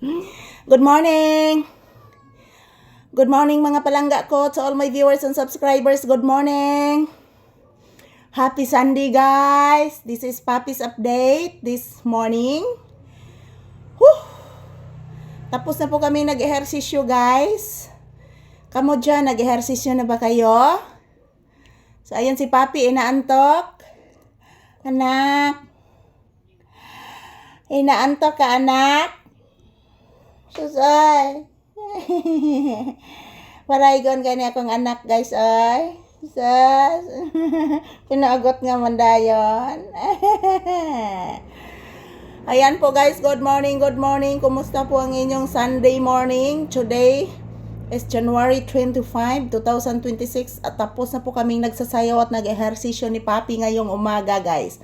Good morning! Good morning mga palangga ko to all my viewers and subscribers. Good morning! Happy Sunday guys! This is Papi's update this morning. Whew! Tapos na po kami nag-ehersisyo guys. Kamu dyan, nag-ehersisyo na ba kayo? So ayan si Papi, inaantok. Anak. Inaantok ka anak. Susay. Paraygon gani akong anak guys ay. Sus. Pinaagot nga man dayon. Ayan po guys, good morning, good morning. Kumusta po ang inyong Sunday morning? Today is January 25, 2026 at tapos na po kaming nagsasayaw at nag-ehersisyo ni Papi ngayong umaga guys.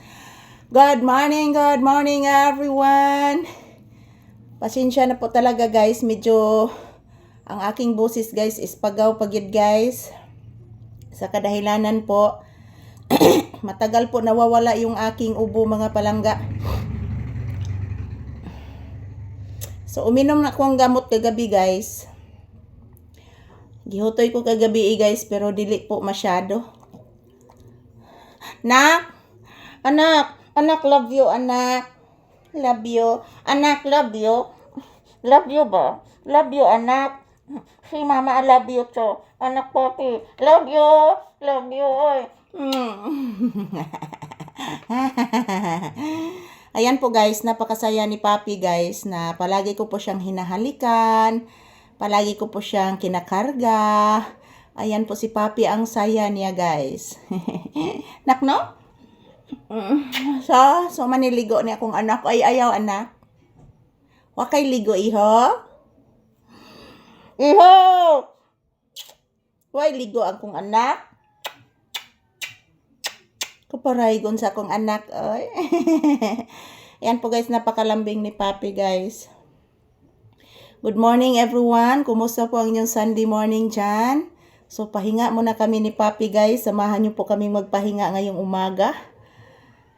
Good morning everyone. Pasensya na po talaga guys, medyo ang aking boses guys is pagid guys. Sa kadahilanan po, matagal po nawawala yung aking ubo mga palangga. So uminom na akong gamot kagabi guys. Gihutoy ko kagabi guys pero dili po masyado. Anak, love you anak. Love you. Anak, love you. Love you ba? Love you, anak. Si mama, I love you too. Anak Poppy, love you. Love you, oy. Ayan po guys, napakasaya ni Papi guys na palagi ko po siyang hinahalikan. Palagi ko po siyang kinakarga. Ayan po si Papi, ang saya niya guys. Nak no? So maniligo ni akong anak. Ay, ayaw anak. Wakay ligo, iho? Iho! Way ligo akong anak. Kaparaygon sa akong anak. Ay. Ayan po guys, napakalambing ni Papi guys. Good morning everyone. Kumusta po ang inyong Sunday morning dyan? So pahinga muna kami ni Papi guys. Samahan niyo po kami magpahinga ngayong umaga.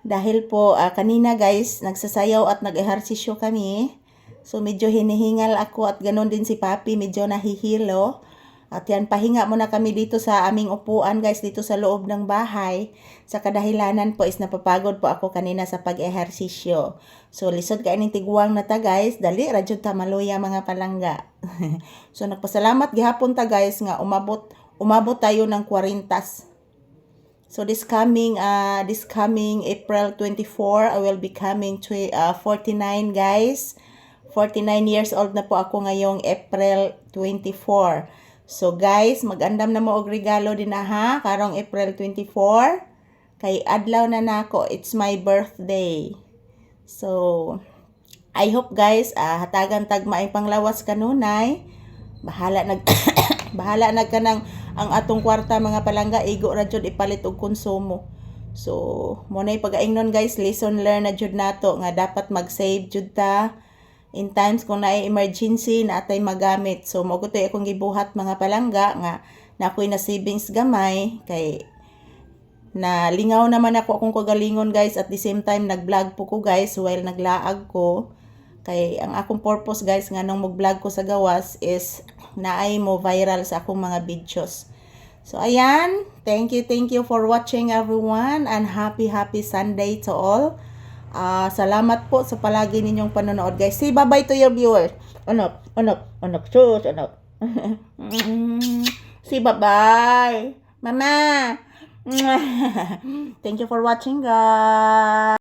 Dahil po kanina guys, nagsasayaw at nag-ehersisyo kami. So medyo hinihingal ako at ganon din si Papi, medyo nahihilo. At yan, pahinga muna kami dito sa aming upuan guys, dito sa loob ng bahay. Sa kadahilanan po is napapagod po ako kanina sa pag-ehersisyo. So lisod ka ining tiguang na ta guys, dali radyod ta maluya mga palangga. So nagpasalamat gihapon ta guys nga umabot tayo ng 40. So this coming April 24, I will be coming to 49 guys. 49 years old na po ako ngayong April 24. So guys, mag-andam na mo og regalo din na ha, karong April 24. Kay adlaw na nako, it's my birthday. So I hope guys, hatagan tagmaay panglawas kanunay. Bahala nag kanang ang atong kwarta mga palangga, igo ra jud ipalit og konsumo. So mo nay pag-aingnon guys, lesson learned na jud nato nga dapat mag-save jud ta in times kung naay emergency na atay magamit. So mao gud akong gibuhat mga palangga nga nakoy na savings gamay kay na lingaw naman ako akong kagalingon guys, at the same time nag-vlog po ko guys while naglaag ko. Kay ang akong purpose guys nga nung mag-vlog ko sa gawas is naay mo viral sa akong mga videos. So ayan, thank you for watching everyone, and happy Sunday to all. Salamat po sa palagi ninyong panonood guys. Say bye-bye to your viewers. Anak, sus, anak. Say bye-bye. Mama. Thank you for watching guys.